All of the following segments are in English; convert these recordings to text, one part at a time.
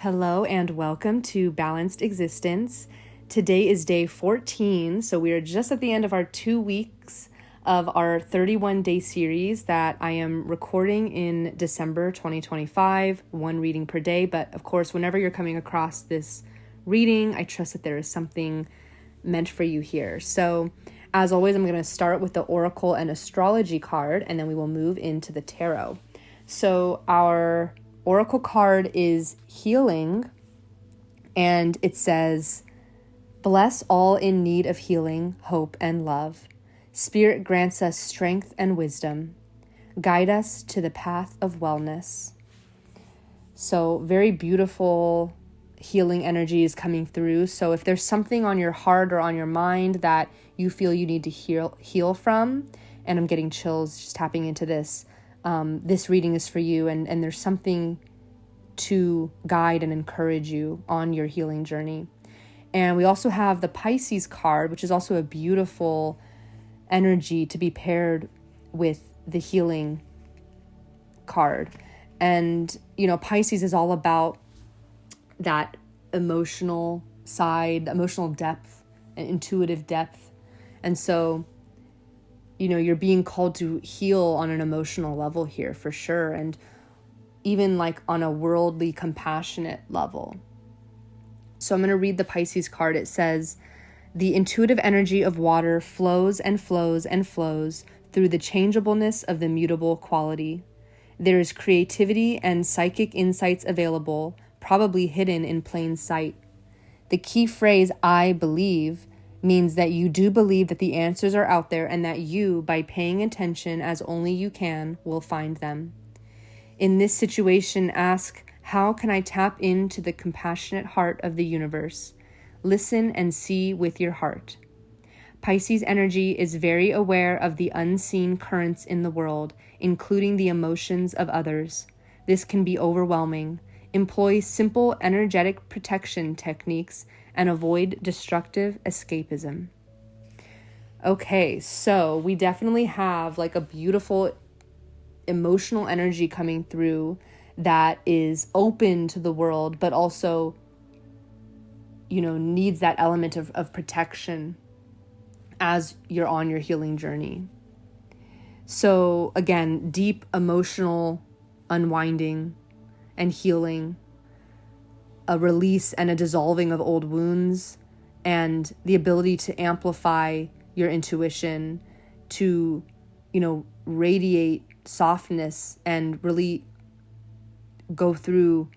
Hello and welcome to Balanced Existence. Today is day 14, so we are just at the end of our 2 weeks of our 31-day series that I am recording in December 2025, one reading per day. But of course, whenever you're coming across this reading, I trust that there is something meant for you here. So as always, I'm going to start with the Oracle and Astrology card, and then we will move into the Tarot. So our Oracle card is healing, and it says, "Bless all in need of healing, hope, and love. Spirit grants us strength and wisdom. Guide us to the path of wellness." So very beautiful healing energy is coming through. So if there's something on your heart or on your mind that you feel you need to heal from, and I'm getting chills just tapping into this, this reading is for you, and there's something to guide and encourage you on your healing journey. And we also have the Pisces card, which is also a beautiful energy to be paired with the healing card. And, Pisces is all about that emotional side, emotional depth and intuitive depth. And so, you're being called to heal on an emotional level here for sure. And even like on a worldly, compassionate level. So I'm going to read the Pisces card. It says, "The intuitive energy of water flows and flows and flows through the changeableness of the mutable quality. There is creativity and psychic insights available, probably hidden in plain sight. The key phrase, 'I believe,' means that you do believe that the answers are out there and that you, by paying attention as only you can, will find them. In this situation, ask, how can I tap into the compassionate heart of the universe? Listen and see with your heart." Pisces energy is very aware of the unseen currents in the world, including the emotions of others. This can be overwhelming. Employ simple energetic protection techniques and avoid destructive escapism. Okay, so we definitely have like a beautiful emotional energy coming through that is open to the world, but also, needs that element of protection as you're on your healing journey. So again, deep emotional unwinding and healing, a release and a dissolving of old wounds, and the ability to amplify your intuition to, radiate softness and really go through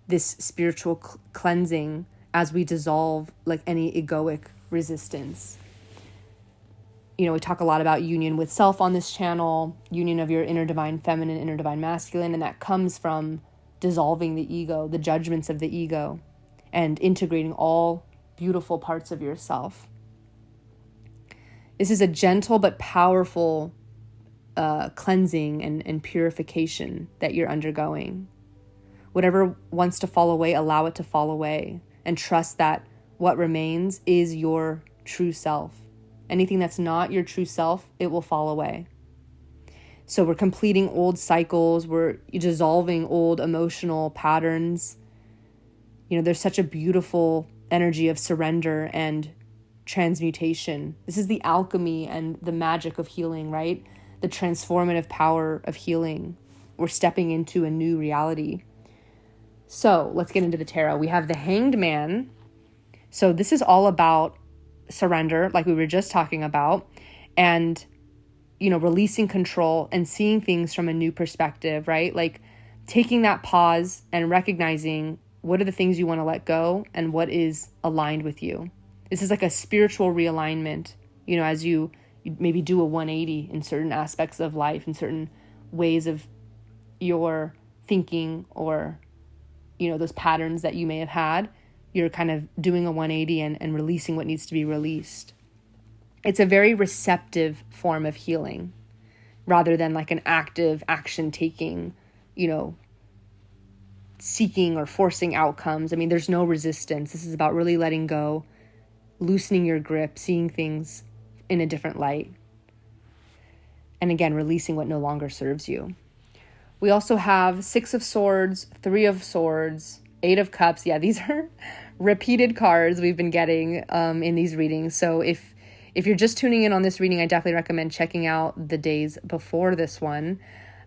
this spiritual cleansing as we dissolve like any egoic resistance. We talk a lot about union with self on this channel, union of your inner divine feminine, inner divine masculine, and that comes from dissolving the ego, the judgments of the ego, and integrating all beautiful parts of yourself. This is a gentle but powerful cleansing and purification that you're undergoing. Whatever wants to fall away, allow it to fall away, and trust that what remains is your true self. Anything that's not your true self, it will fall away. So we're completing old cycles, we're dissolving old emotional patterns. There's such a beautiful energy of surrender and transmutation. This is the alchemy and the magic of healing, right? The transformative power of healing. We're stepping into a new reality. So let's get into the tarot. We have the Hanged Man. So this is all about surrender, like we were just talking about, and, releasing control and seeing things from a new perspective, right? Like taking that pause and recognizing what are the things you want to let go and what is aligned with you. This is like a spiritual realignment, as you maybe do a 180 in certain aspects of life, in certain ways of your thinking, or, those patterns that you may have had. You're kind of doing a 180 and releasing what needs to be released. It's a very receptive form of healing rather than like an active action taking, seeking or forcing outcomes. I mean, there's no resistance. This is about really letting go, loosening your grip, seeing things in a different light. And again, releasing what no longer serves you. We also have 6 of Swords, 3 of Swords, Eight of Cups. Yeah, these are repeated cards we've been getting in these readings. So if you're just tuning in on this reading, I definitely recommend checking out the days before this one.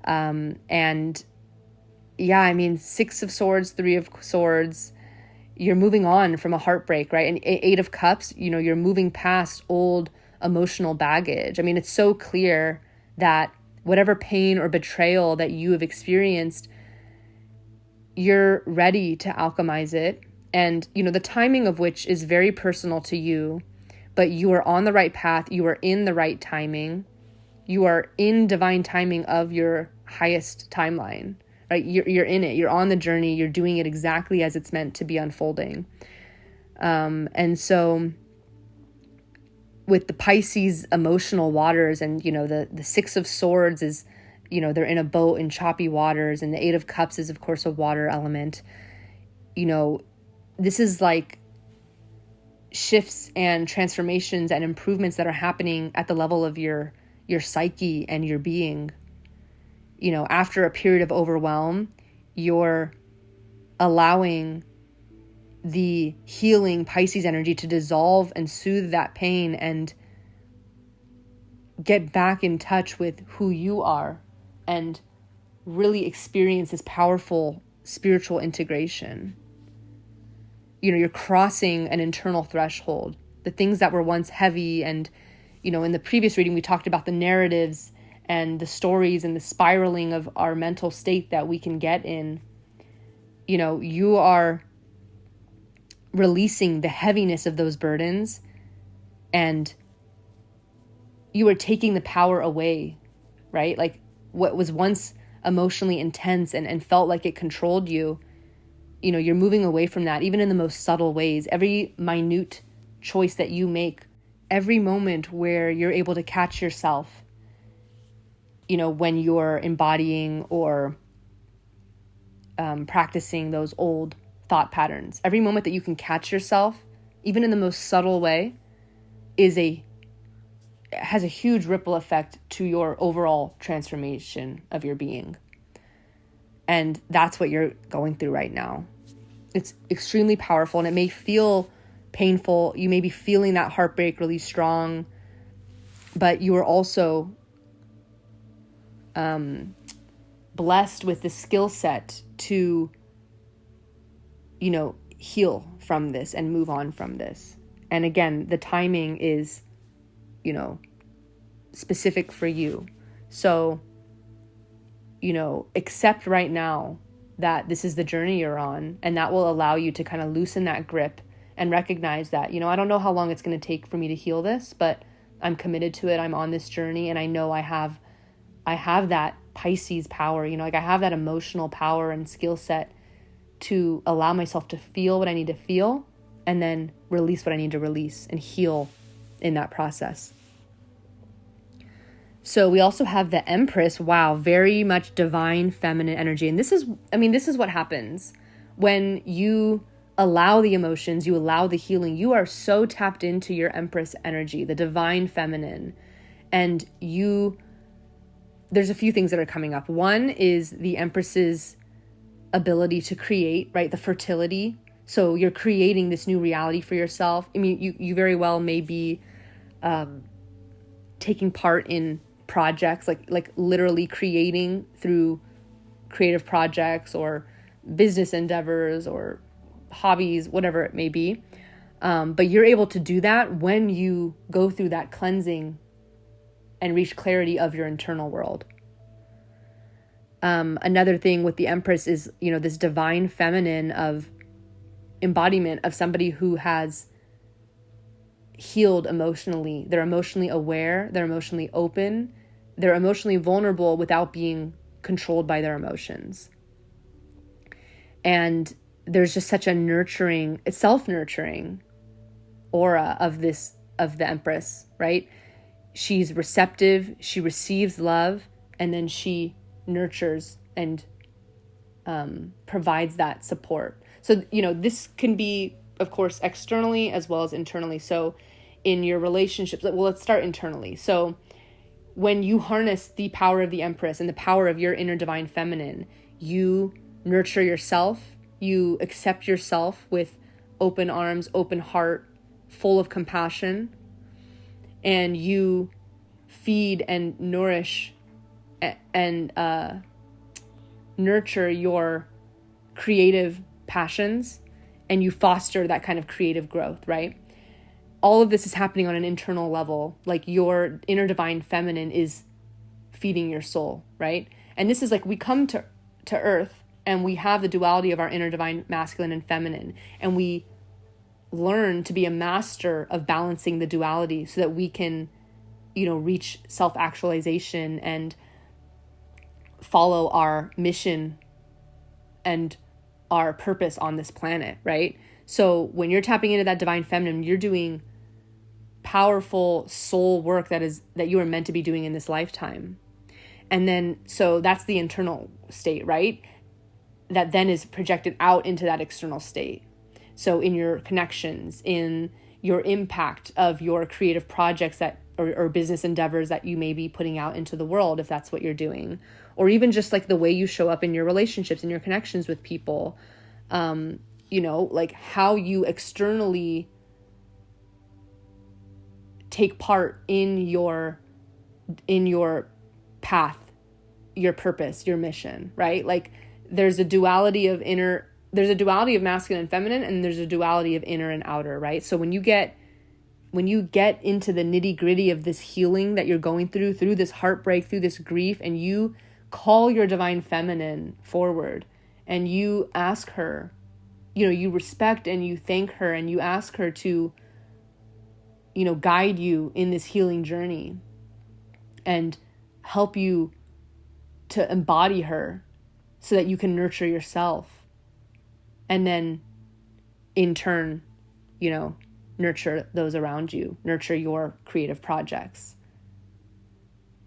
And yeah, I mean, Six of Swords, Three of Swords, you're moving on from a heartbreak, right? And Eight of Cups, you're moving past old emotional baggage. I mean, it's so clear that whatever pain or betrayal that you have experienced, you're ready to alchemize it. And, the timing of which is very personal to you, but you are on the right path. You are in the right timing. You are in divine timing of your highest timeline, right? You're in it. You're on the journey. You're doing it exactly as it's meant to be unfolding. And so with the Pisces emotional waters and, the Six of Swords is, they're in a boat in choppy waters, and the Eight of Cups is, of course, a water element. This is like shifts and transformations and improvements that are happening at the level of your psyche and your being. After a period of overwhelm, you're allowing the healing Pisces energy to dissolve and soothe that pain and get back in touch with who you are and really experience this powerful spiritual integration. You're crossing an internal threshold. The things that were once heavy, and, in the previous reading, we talked about the narratives and the stories and the spiraling of our mental state that we can get in. You are releasing the heaviness of those burdens, and you are taking the power away, right? Like what was once emotionally intense and felt like it controlled you, you're moving away from that, even in the most subtle ways. Every minute choice that you make, every moment where you're able to catch yourself, when you're embodying or practicing those old thought patterns, every moment that you can catch yourself, even in the most subtle way, has a huge ripple effect to your overall transformation of your being. And that's what you're going through right now. It's extremely powerful, and it may feel painful. You may be feeling that heartbreak really strong, but you are also blessed with the skill set to, heal from this and move on from this. And again, the timing is, specific for you. So, accept right now that this is the journey you're on, and that will allow you to kind of loosen that grip and recognize that, I don't know how long it's going to take for me to heal this, but I'm committed to it. I'm on this journey, and I know I have that Pisces power, I have that emotional power and skill set to allow myself to feel what I need to feel and then release what I need to release and heal in that process. So we also have the Empress. Wow, very much divine feminine energy. And this is what happens when you allow the emotions, you allow the healing. You are so tapped into your Empress energy, the divine feminine. And there's a few things that are coming up. One is the Empress's ability to create, right? The fertility. So you're creating this new reality for yourself. I mean, you very well may be taking part in projects, like literally creating through creative projects or business endeavors or hobbies, whatever it may be. But you're able to do that when you go through that cleansing and reach clarity of your internal world. Another thing with the Empress is, this divine feminine of embodiment of somebody who has healed emotionally. They're emotionally aware, they're emotionally open, they're emotionally vulnerable without being controlled by their emotions. And there's just such a nurturing, self-nurturing aura of the Empress, right? She's receptive, she receives love, and then she nurtures and provides that support. So, this can be, of course, externally as well as internally. So in your relationships, well, let's start internally. So when you harness the power of the Empress and the power of your inner divine feminine, you nurture yourself, you accept yourself with open arms, open heart, full of compassion, and you feed and nourish and nurture your creative passions, and you foster that kind of creative growth, right? All of this is happening on an internal level. Like your inner divine feminine is feeding your soul, right? And this is like, we come to earth and we have the duality of our inner divine masculine and feminine, and we learn to be a master of balancing the duality so that we can, reach self-actualization and follow our mission and our purpose on this planet, right? So when you're tapping into that divine feminine, you're doing powerful soul work that you are meant to be doing in this lifetime. And then, so that's the internal state, right? That then is projected out into that external state. So in your connections, in your impact of your creative projects or business endeavors that you may be putting out into the world, if that's what you're doing, or even just like the way you show up in your relationships and your connections with people, like how you externally take part in your path, your purpose, your mission, right? Like there's a duality of masculine and feminine, and there's a duality of inner and outer, right? So when you get into the nitty gritty of this healing that you're going through this heartbreak, through this grief, and you call your divine feminine forward and you ask her, you respect and you thank her and you ask her to, guide you in this healing journey and help you to embody her so that you can nurture yourself. And then in turn, nurture those around you, nurture your creative projects,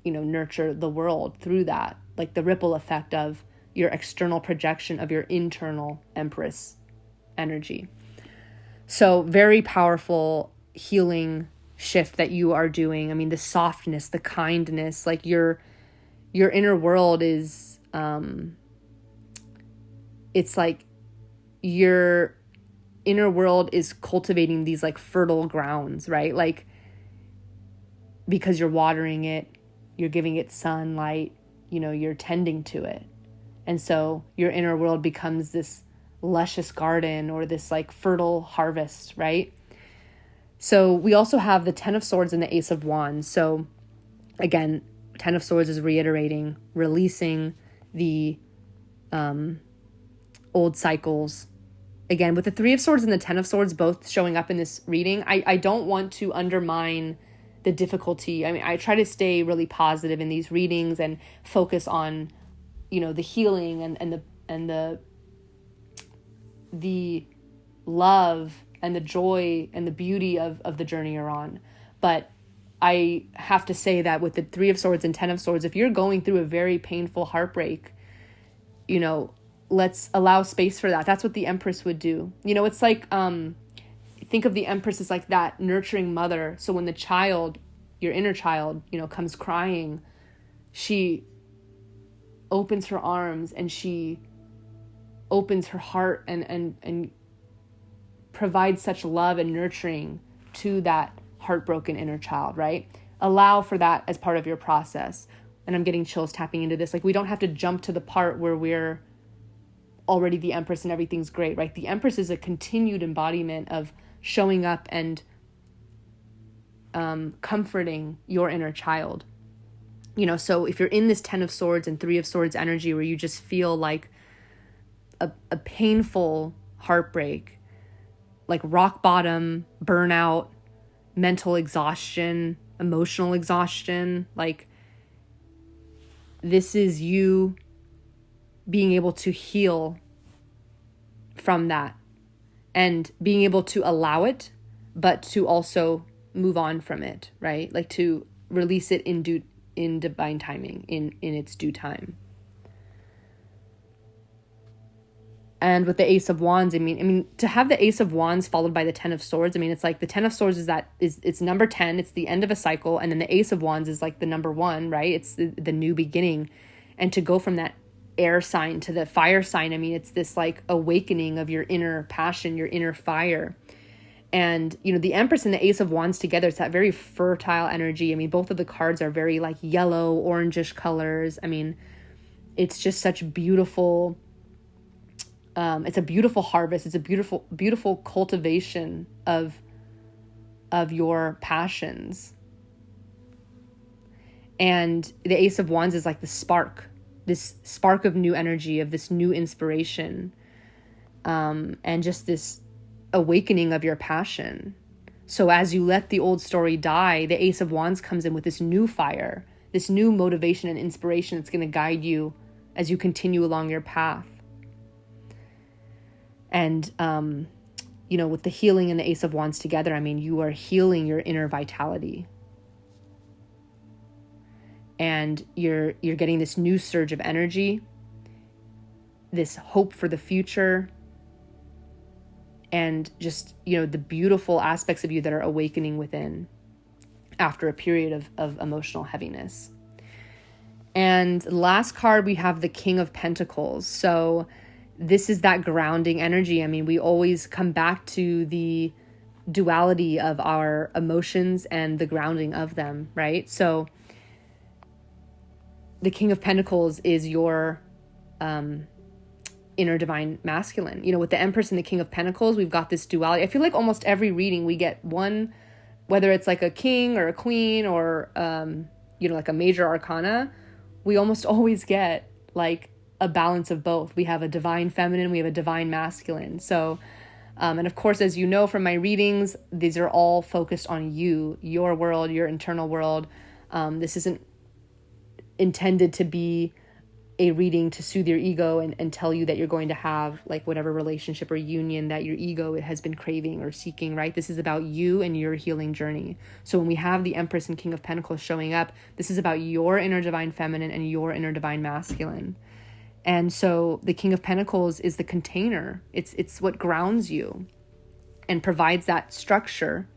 nurture the world through that, like the ripple effect of your external projection of your internal Empress energy. So very powerful healing shift that you are doing. I mean, the softness, the kindness, like your inner world is, it's like your inner world is cultivating these like fertile grounds, right? Like, because you're watering it, you're giving it sunlight, you're tending to it. And so your inner world becomes this luscious garden or this like fertile harvest, right? So we also have the 10 of Swords and the Ace of Wands. So again, 10 of Swords is reiterating, releasing the old cycles. Again, with the 3 of Swords and the 10 of Swords both showing up in this reading, I don't want to undermine the difficulty. I mean, I try to stay really positive in these readings and focus on, the healing and the love and the joy and the beauty of the journey you're on. But I have to say that with the 3 of Swords and 10 of Swords, if you're going through a very painful heartbreak, let's allow space for that. That's what the Empress would do. It's like, think of the Empress as like that nurturing mother. So when the child, your inner child, comes crying, she opens her arms and she opens her heart and provides such love and nurturing to that heartbroken inner child, right? Allow for that as part of your process. And I'm getting chills tapping into this. Like, we don't have to jump to the part where we're already the Empress and everything's great, right? The Empress is a continued embodiment of showing up and comforting your inner child. So if you're in this 10 of Swords and 3 of Swords energy where you just feel like a painful heartbreak, like rock bottom, burnout, mental exhaustion, emotional exhaustion, like this is you being able to heal from that and being able to allow it, but to also move on from it, right? Like to release it in divine timing, in its due time. And with the Ace of Wands, I mean, to have the Ace of Wands followed by the 10 of Swords, I mean, it's like the 10 of Swords it's number 10, it's the end of a cycle. And then the Ace of Wands is like the number 1, right? It's the new beginning. And to go from that air sign to the fire sign. I mean, it's this like awakening of your inner passion, your inner fire. And, you know, the Empress and the Ace of Wands together, it's that very fertile energy. I mean, both of the cards are very like yellow, orangish colors. I mean, it's just such beautiful, it's a beautiful harvest. It's a beautiful, beautiful cultivation of your passions. And the Ace of Wands is like the spark, this spark of new energy, of this new inspiration, and just this awakening of your passion. So as you let the old story die, the Ace of Wands comes in with this new fire, this new motivation and inspiration that's going to guide you as you continue along your path. And, you know, with the healing and the Ace of Wands together, I mean, you are healing your inner vitality. And you're getting this new surge of energy, this hope for the future, and just, you know, the beautiful aspects of you that are awakening within after a period of emotional heaviness. And last card, we have the King of Pentacles. So this is that grounding energy. I mean, we always come back to the duality of our emotions and the grounding of them, right? So the King of Pentacles is your inner divine masculine. You know, with the Empress and the King of Pentacles, we've got this duality. I feel like almost every reading we get one, whether it's like a king or a queen or, you know, like a major arcana, we almost always get like a balance of both. We have a divine feminine, we have a divine masculine. So, and of course, as you know from my readings, these are all focused on you, your world, your internal world. This isn't intended to be a reading to soothe your ego and tell you that you're going to have like whatever relationship or union that your ego has been craving or seeking, right? This is about you and your healing journey. So when we have the Empress and King of Pentacles showing up, this is about your inner divine feminine and your inner divine masculine. And so the King of Pentacles is the container. It's what grounds you and provides that structure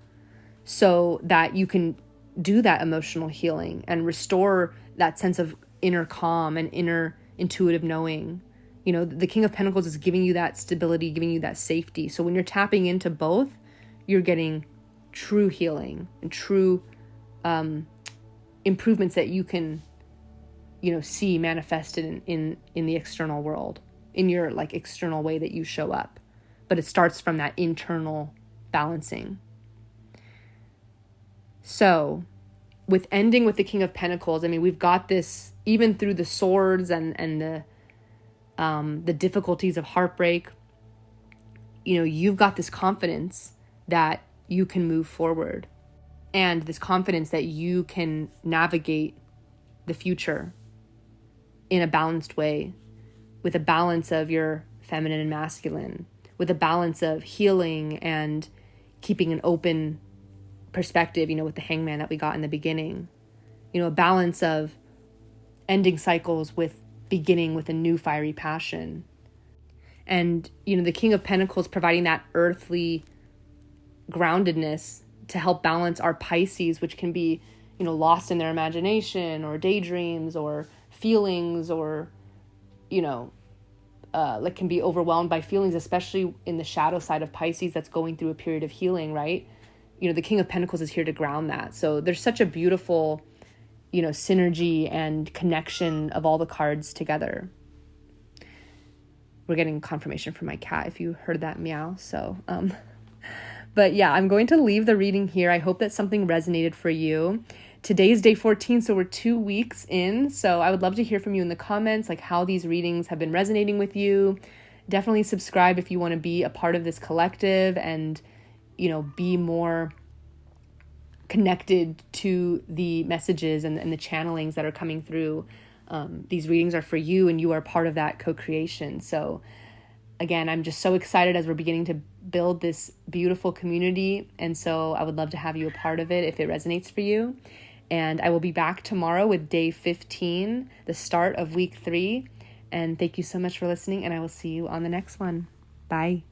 so that you can do that emotional healing and restore that sense of inner calm and inner intuitive knowing. You know, the King of Pentacles is giving you that stability, giving you that safety. So when you're tapping into both, you're getting true healing and true improvements that you can, you know, see manifested in the external world, in your like external way that you show up. But it starts from that internal balancing. So with ending with the King of Pentacles, I mean, we've got this even through the swords and the difficulties of heartbreak. You know, you've got this confidence that you can move forward and this confidence that you can navigate the future in a balanced way, with a balance of your feminine and masculine, with a balance of healing and keeping an open perspective, you know, with the Hangman that we got in the beginning, you know, a balance of ending cycles with beginning with a new fiery passion. And, you know, the King of Pentacles providing that earthly groundedness to help balance our Pisces, which can be, you know, lost in their imagination or daydreams or feelings, or, you know, like can be overwhelmed by feelings, especially in the shadow side of Pisces that's going through a period of healing, right? You know, the King of Pentacles is here to ground that. So there's such a beautiful, you know, synergy and connection of all the cards together. We're getting confirmation from my cat if you heard that meow. So, but yeah, I'm going to leave the reading here. I hope that something resonated for you. Today's day 14, so we're 2 weeks in. So I would love to hear from you in the comments, like how these readings have been resonating with you. Definitely subscribe if you want to be a part of this collective and, you know, be more connected to the messages and the channelings that are coming through. These readings are for you and you are part of that co-creation. So again, I'm just so excited as we're beginning to build this beautiful community. And so I would love to have you a part of it if it resonates for you. And I will be back tomorrow with day 15, the start of week 3. And thank you so much for listening, and I will see you on the next one. Bye.